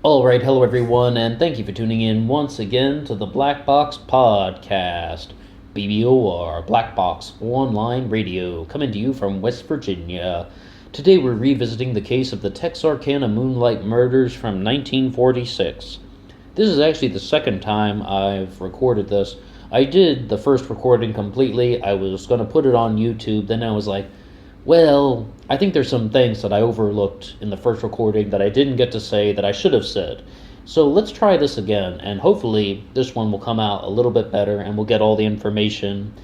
Alright, hello everyone, and thank you for tuning in once again to the Black Box Podcast. BBOR, Black Box Online Radio, coming to you from West Virginia. Today we're revisiting the case of the Texarkana Moonlight Murders from 1946. This is actually the second time I've recorded this. I did the first recording completely. I was going to put it on YouTube, then I was like, well, I think there's some things that I overlooked in the first recording that I didn't get to say that I should have said. So let's try this again, and hopefully this one will come out a little bit better and we'll get all the information.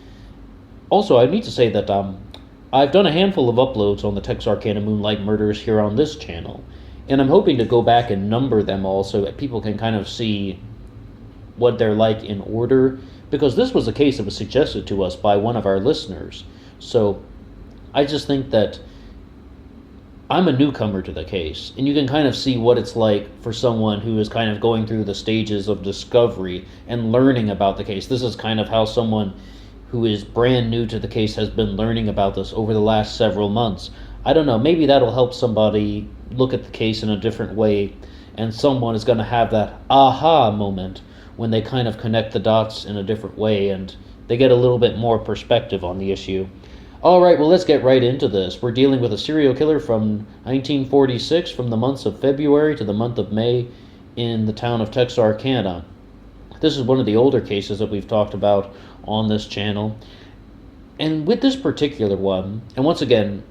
Also, I need to say that I've done a handful of uploads on the Texarkana Moonlight Murders here on this channel, and I'm hoping to go back and number them all so that people can kind of see what they're like in order, because this was a case that was suggested to us by one of our listeners. So I just think that I'm a newcomer to the case, and you can kind of see what it's like for someone who is kind of going through the stages of discovery and learning about the case. This is kind of how someone who is brand new to the case has been learning about this over the last several months. I don't know, maybe that'll help somebody look at the case in a different way, and someone is going to have that aha moment when they kind of connect the dots in a different way and they get a little bit more perspective on the issue. Alright, well, let's get right into this. We're dealing with a serial killer from 1946, from the months of February to the month of May in the town of Texarkana. This is one of the older cases that we've talked about on this channel. And with this particular one, and once again,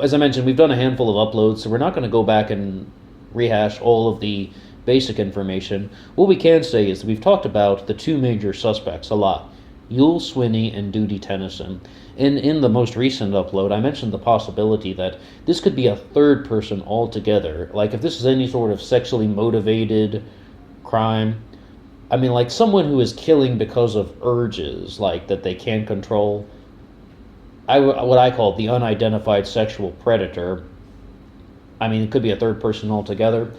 as I mentioned, we've done a handful of uploads, so we're not going to go back and rehash all of the basic information. What we can say is that we've talked about the two major suspects a lot, Yule Swinney and Duty Tennison. In the most recent upload, I mentioned the possibility that this could be a third person altogether. Like, if this is any sort of sexually motivated crime, I mean, like someone who is killing because of urges, like, that they can't control. What I call the unidentified sexual predator. I mean, it could be a third person altogether.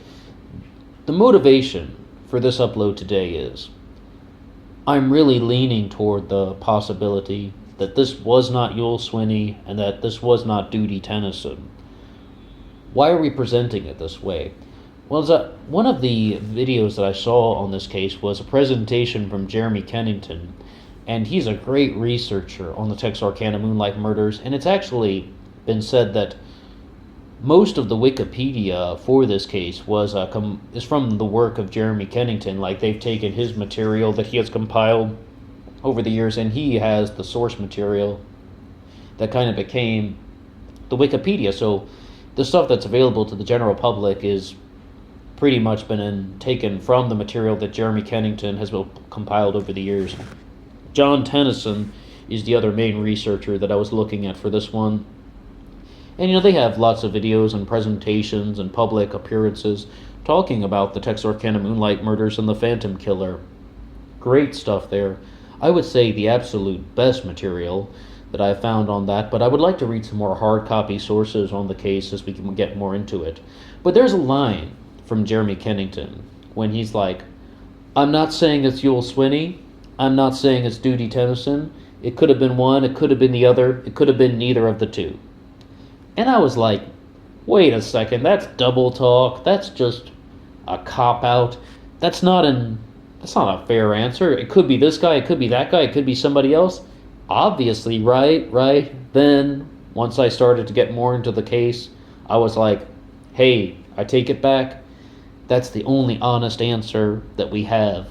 The motivation for this upload today is I'm really leaning toward the possibility that this was not Yule Swinney and that this was not Duty Tennison. Why are we presenting it this way? Well, one of the videos that I saw on this case was a presentation from Jeremy Kennington, and he's a great researcher on the Texarkana Moonlight Murders, and it's actually been said that most of the Wikipedia for this case is from the work of Jeremy Kennington. Like, they've taken his material that he has compiled over the years, and he has the source material that kind of became the Wikipedia. So the stuff that's available to the general public is pretty much been taken from the material that Jeremy Kennington has compiled over the years. John Tennison is the other main researcher that I was looking at for this one. And, they have lots of videos and presentations and public appearances talking about the Texarkana Moonlight Murders and the Phantom Killer. Great stuff there. I would say the absolute best material that I found on that, but I would like to read some more hard copy sources on the case as we can get more into it. But there's a line from Jeremy Kennington when he's like, I'm not saying it's Yule Swinney, I'm not saying it's Duty Tennison, it could have been one, it could have been the other, it could have been neither of the two. And I was like, wait a second, that's double talk, that's just a cop-out, that's not a fair answer. It could be this guy, it could be that guy, it could be somebody else. Obviously, right? Then, once I started to get more into the case, I was like, hey, I take it back. That's the only honest answer that we have.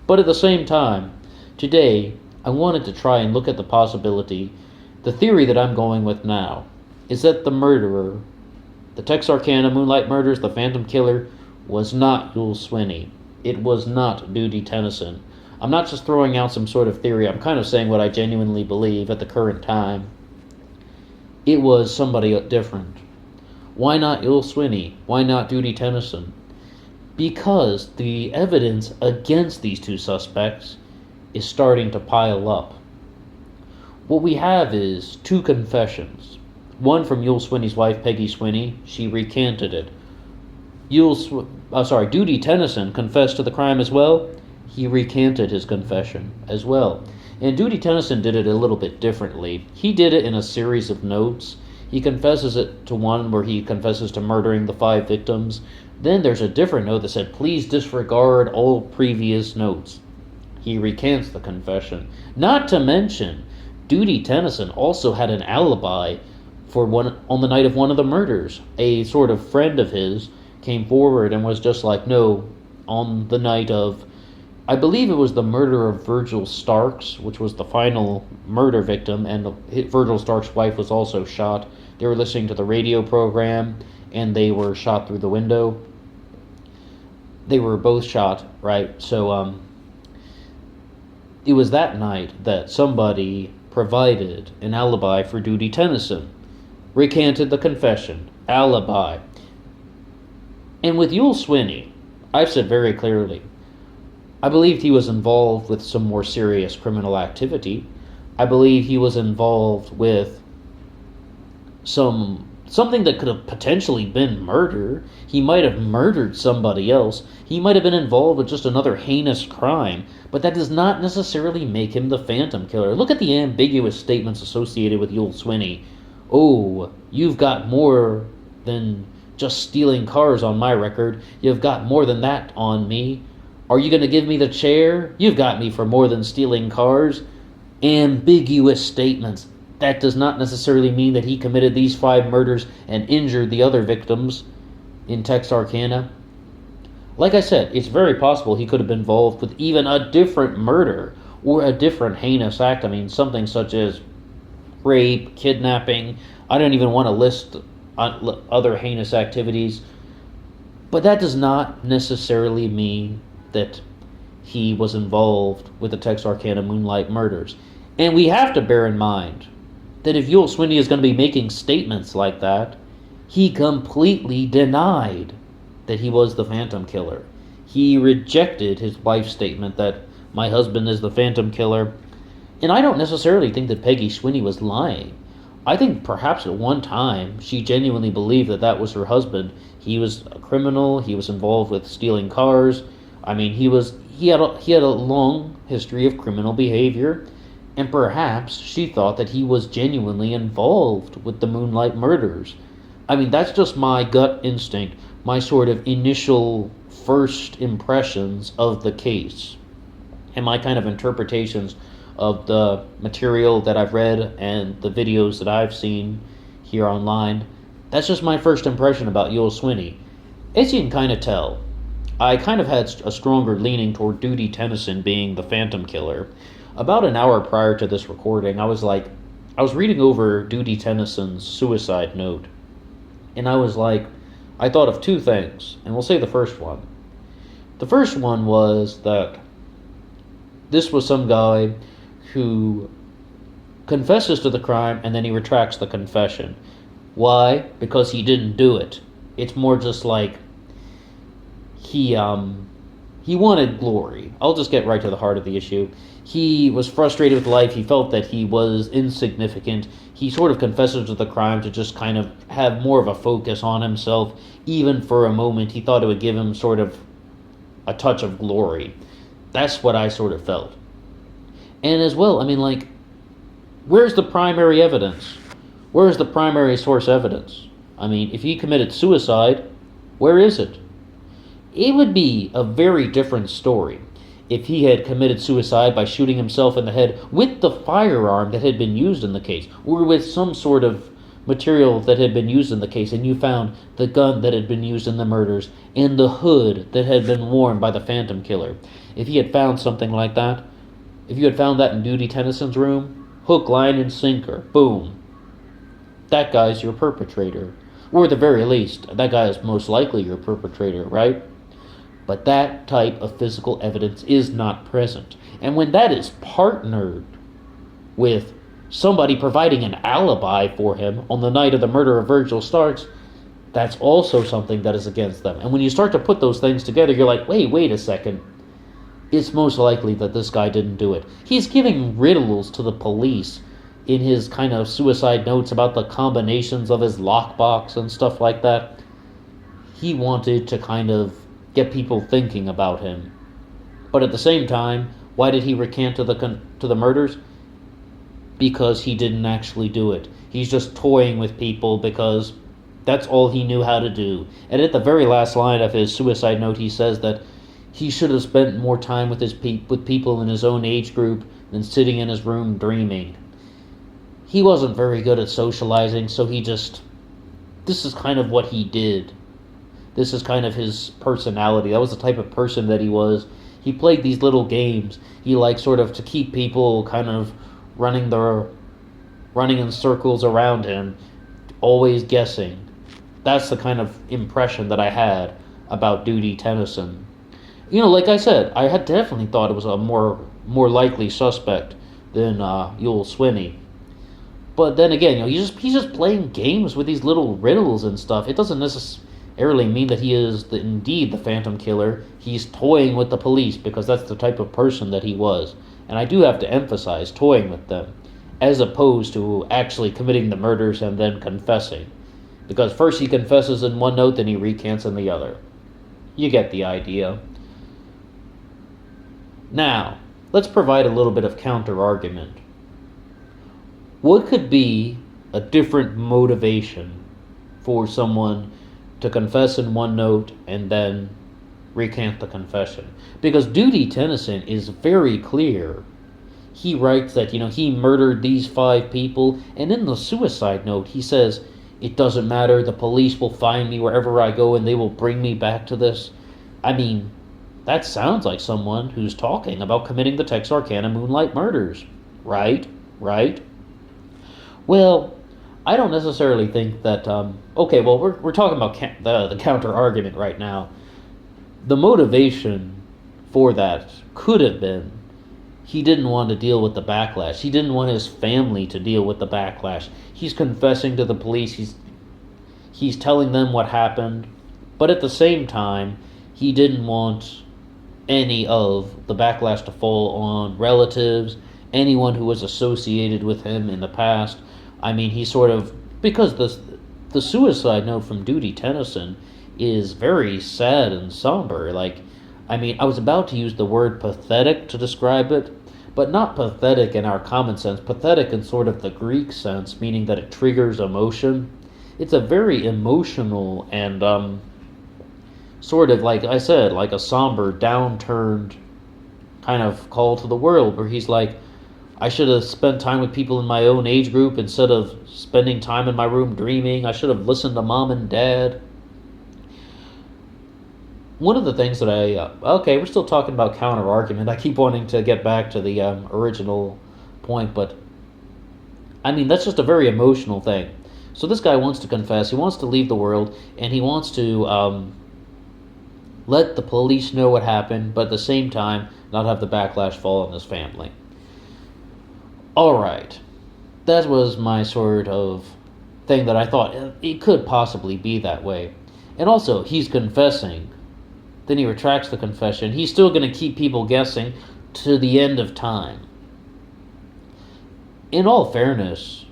But at the same time, today, I wanted to try and look at the possibility. The theory that I'm going with now is that the murderer, the Texarkana Moonlight Murders, the Phantom Killer, was not Yule Swinney. It was not Duty Tennison. I'm not just throwing out some sort of theory. I'm kind of saying what I genuinely believe at the current time. It was somebody different. Why not Yule Swinney? Why not Duty Tennison? Because the evidence against these two suspects is starting to pile up. What we have is two confessions. One from Yule Swinney's wife, Peggy Swinney. She recanted it. Duty Tennison confessed to the crime as well. He recanted his confession as well. And Duty Tennison did it a little bit differently. He did it in a series of notes. He confesses it to one where he confesses to murdering the 5 victims. Then there's a different note that said, please disregard all previous notes. He recants the confession. Not to mention, Duty Tennison also had an alibi on the night of one of the murders. A sort of friend of his came forward and was just like, no, on the night of, I believe it was the murder of Virgil Starks, which was the final murder victim, and Virgil Starks' wife was also shot. They were listening to the radio program, and they were shot through the window. They were both shot, right? So, it was that night that somebody provided an alibi for Duty Tennison. Recanted the confession. Alibi. And with Yul Swinney, I've said very clearly, I believed he was involved with some more serious criminal activity. I believe he was involved with something that could have potentially been murder. He might have murdered somebody else. He might have been involved with just another heinous crime, but that does not necessarily make him the Phantom Killer. Look at the ambiguous statements associated with Yul Swinney. Oh, you've got more than just stealing cars on my record. You've got more than that on me. Are you going to give me the chair? You've got me for more than stealing cars. Ambiguous statements. That does not necessarily mean that he committed these 5 murders and injured the other victims in Texarkana. Like I said, it's very possible he could have been involved with even a different murder or a different heinous act. I mean, something such as rape, kidnapping. I don't even want to list other heinous activities. But that does not necessarily mean that he was involved with the Texarkana Moonlight Murders. And we have to bear in mind that if Yul Swinney is going to be making statements like that, he completely denied that he was the Phantom Killer. He rejected his wife's statement that my husband is the Phantom Killer. And I don't necessarily think that Peggy Swinney was lying. I think perhaps at one time she genuinely believed that that was her husband. He was a criminal. He was involved with stealing cars. I mean, he had a long history of criminal behavior. And perhaps she thought that he was genuinely involved with the Moonlight Murders. I mean, that's just my gut instinct, my sort of initial first impressions of the case, and my kind of interpretations of the material that I've read and the videos that I've seen here online. That's just my first impression about Yul Swinney. As you can kind of tell, I kind of had a stronger leaning toward Duty Tennison being the Phantom Killer. About an hour prior to this recording, I was reading over Duty Tennison's suicide note, and I thought of 2 things, and we'll say the first one. The first one was that this was some guy who confesses to the crime and then he retracts the confession. Why? Because he didn't do it. It's more just like he wanted glory. I'll just get right to the heart of the issue. He was frustrated with life. He felt that he was insignificant. He sort of confesses to the crime to just kind of have more of a focus on himself. Even for a moment, he thought it would give him sort of a touch of glory. That's what I sort of felt. And as well, I mean, like, where's the primary evidence? Where's the primary source evidence? I mean, if he committed suicide, where is it? It would be a very different story if he had committed suicide by shooting himself in the head with the firearm that had been used in the case, or with some sort of material that had been used in the case, and you found the gun that had been used in the murders and the hood that had been worn by the Phantom Killer. If he had found something like that, if you had found that in Duty Tennison's room, hook, line, and sinker, boom. That guy's your perpetrator. Or at the very least, that guy is most likely your perpetrator, right? But that type of physical evidence is not present. And when that is partnered with somebody providing an alibi for him on the night of the murder of Virgil Starks, that's also something that is against them. And when you start to put those things together, you're like, wait a second. It's most likely that this guy didn't do it. He's giving riddles to the police in his kind of suicide notes about the combinations of his lockbox and stuff like that. He wanted to kind of get people thinking about him. But at the same time, why did he recant to the murders? Because he didn't actually do it. He's just toying with people because That's all he knew how to do. And at the very last line of his suicide note, he says that he should have spent more time with with people in his own age group than sitting in his room dreaming. He wasn't very good at socializing, so this is kind of what he did. This is kind of his personality. That was the type of person that he was. He played these little games. He liked sort of to keep people kind of running in circles around him, always guessing. That's the kind of impression that I had about Duty Tennison. Like I said, I had definitely thought it was a more likely suspect than Yul Swinney. But then again, he's just playing games with these little riddles and stuff. It doesn't necessarily mean that he is indeed the Phantom Killer. He's toying with the police because that's the type of person that he was. And I do have to emphasize toying with them, as opposed to actually committing the murders and then confessing. Because first he confesses in one note, then he recants in the other. You get the idea. Now, let's provide a little bit of counter-argument. What could be a different motivation for someone to confess in one note and then recant the confession? Because Duty Tennison is very clear. He writes that, he murdered these 5 people, and in the suicide note he says, "It doesn't matter, the police will find me wherever I go and they will bring me back to this." I mean, that sounds like someone who's talking about committing the Texarkana Moonlight Murders. Right? Well, I don't necessarily think that, we're talking about the counter-argument right now. The motivation for that could have been he didn't want to deal with the backlash. He didn't want his family to deal with the backlash. He's confessing to the police. He's telling them what happened. But at the same time, he didn't want any of the backlash to fall on relatives, anyone who was associated with him in the past. I mean, he sort of, because the suicide note from Duty Tennison is very sad and somber. I was about to use the word pathetic to describe it, but not pathetic in our common sense, pathetic in sort of the Greek sense, meaning that it triggers emotion. It's a very emotional and sort of, like I said, like a somber, downturned kind of call to the world, where he's like, I should have spent time with people in my own age group instead of spending time in my room dreaming. I should have listened to mom and dad. One of the things that we're still talking about counter-argument. I keep wanting to get back to the original point, but I mean, that's just a very emotional thing. So this guy wants to confess, he wants to leave the world, and he wants to let the police know what happened, but at the same time, not have the backlash fall on his family. Alright, that was my sort of thing that I thought it could possibly be that way. And also, he's confessing. Then he retracts the confession. He's still going to keep people guessing to the end of time. In all fairness,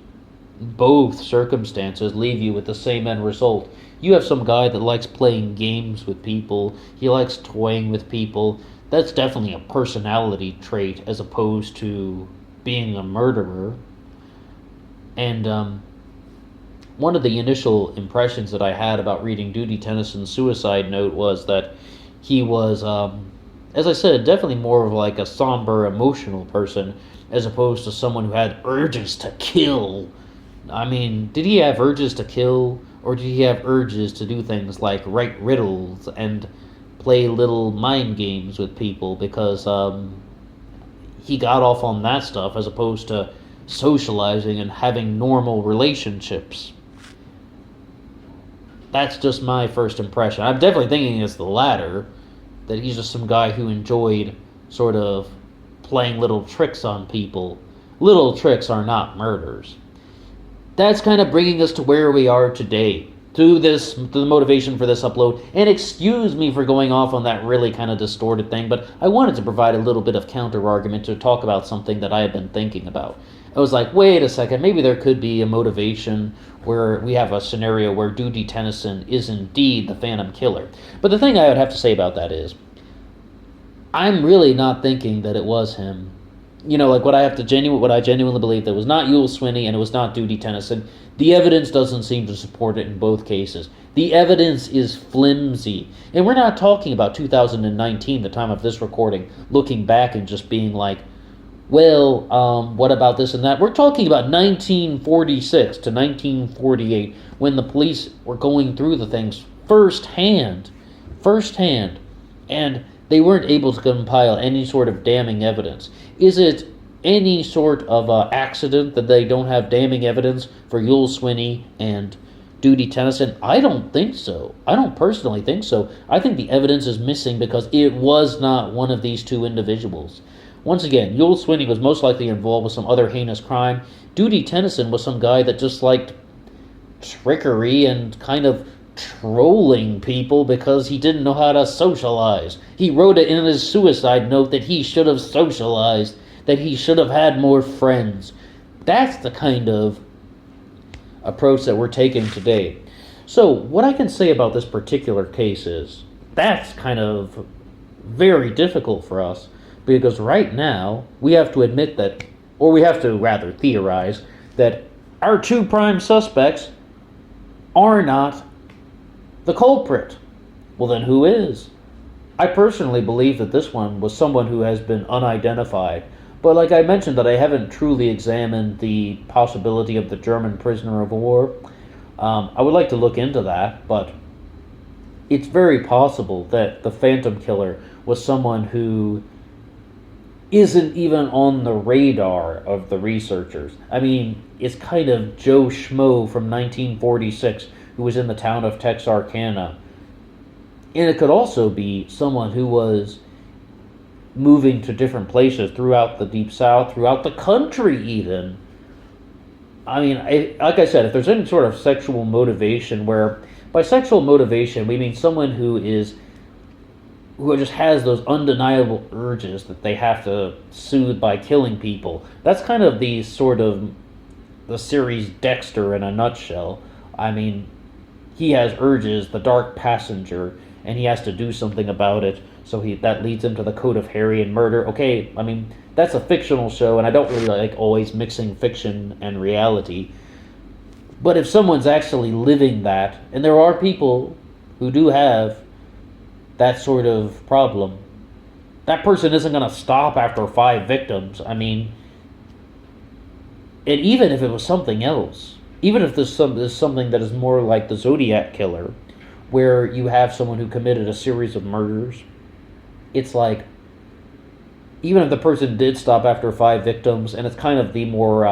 both circumstances leave you with the same end result. You have some guy that likes playing games with people. He likes toying with people. That's definitely a personality trait as opposed to being a murderer. And one of the initial impressions that I had about reading Duty Tennison's suicide note was that he was, as I said, definitely more of like a somber, emotional person as opposed to someone who had urges to kill. I mean, did he have urges to kill, or did he have urges to do things like write riddles and play little mind games with people because he got off on that stuff as opposed to socializing and having normal relationships? That's just my first impression. I'm definitely thinking it's the latter, that he's just some guy who enjoyed sort of playing little tricks on people. Little tricks are not murders. That's kind of bringing us to where we are today, to the motivation for this upload. And excuse me for going off on that really kind of distorted thing, but I wanted to provide a little bit of counter-argument to talk about something that I had been thinking about. I was like, wait a second, maybe there could be a motivation where we have a scenario where Duty Tennison is indeed the Phantom Killer. But the thing I would have to say about that is, I'm really not thinking that it was him. You know, like what I genuinely believe, that it was not Yul Swinney and it was not Duty Tennison. The evidence doesn't seem to support it in both cases. The evidence is flimsy. And we're not talking about 2019, the time of this recording, looking back and just being like, well, what about this and that? We're talking about 1946 to 1948, when the police were going through the things firsthand, and they weren't able to compile any sort of damning evidence. Is it any sort of accident that they don't have damning evidence for Yul Swinney and Duty Tennison? I don't think so. I don't personally think so. I think the evidence is missing because it was not one of these two individuals. Once again, Yul Swinney was most likely involved with some other heinous crime. Duty Tennison was some guy that just liked trickery and kind of trolling people because he didn't know how to socialize. He wrote it in his suicide note that he should have socialized, that he should have had more friends. That's the kind of approach that we're taking today. So what I can say about this particular case is that's kind of very difficult for us, because right now we have to admit that, or we have to rather theorize, that our two prime suspects are not the culprit. Well, then who is? I personally believe that this one was someone who has been unidentified. But like I mentioned, that I haven't truly examined the possibility of the German prisoner of war. I would like to look into that, but it's very possible that the Phantom Killer was someone who isn't even on the radar of the researchers. I mean, it's kind of Joe Schmo from 1946 who was in the town of Texarkana. And it could also be someone who was moving to different places throughout the Deep South, throughout the country even. I mean, like I said, if there's any sort of sexual motivation, where by sexual motivation we mean someone who just has those undeniable urges that they have to soothe by killing people. That's kind of the series Dexter in a nutshell. I mean, he has urges, the dark passenger, and he has to do something about it. So that leads him to the Code of Harry and murder. Okay, I mean, that's a fictional show, and I don't really like always mixing fiction and reality. But if someone's actually living that, and there are people who do have that sort of problem, that person isn't going to stop after 5 victims. I mean, and even if it was something else, even if there's something that is more like the Zodiac Killer, where you have someone who committed a series of murders, it's like, even if the person did stop after 5 victims, and it's kind of the more,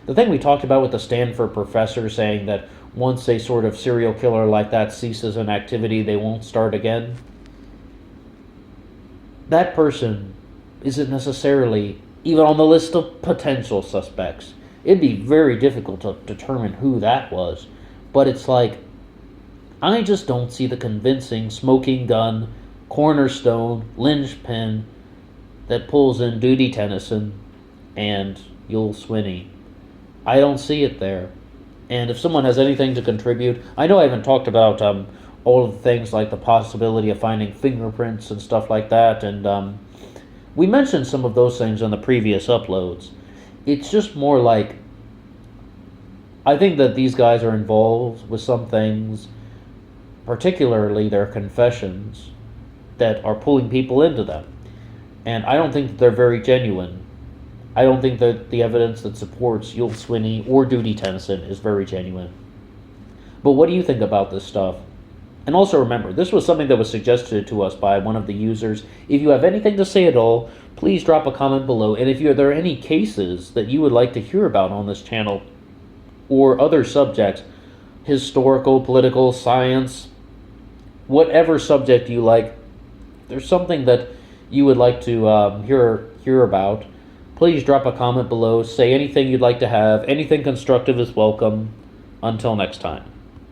the thing we talked about with the Stanford professor saying that once a sort of serial killer like that ceases an activity, they won't start again. That person isn't necessarily even on the list of potential suspects. It'd be very difficult to determine who that was. But it's like, I just don't see the convincing smoking gun, cornerstone, linchpin that pulls in Duty Tennison and Yul Swinney. I don't see it there. And if someone has anything to contribute, I know I haven't talked about all of the things like the possibility of finding fingerprints and stuff like that, and we mentioned some of those things on the previous uploads. It's just more like, I think that these guys are involved with some things, particularly their confessions, that are pulling people into them. And I don't think that they're very genuine. I don't think that the evidence that supports Yul Swinney or Duty Tennison is very genuine. But what do you think about this stuff? And also remember, this was something that was suggested to us by one of the users. If you have anything to say at all, please drop a comment below. And if there are any cases that you would like to hear about on this channel, or other subjects, historical, political, science, whatever subject you like, if there's something that you would like to hear about, please drop a comment below. Say anything you'd like to have. Anything constructive is welcome. Until next time.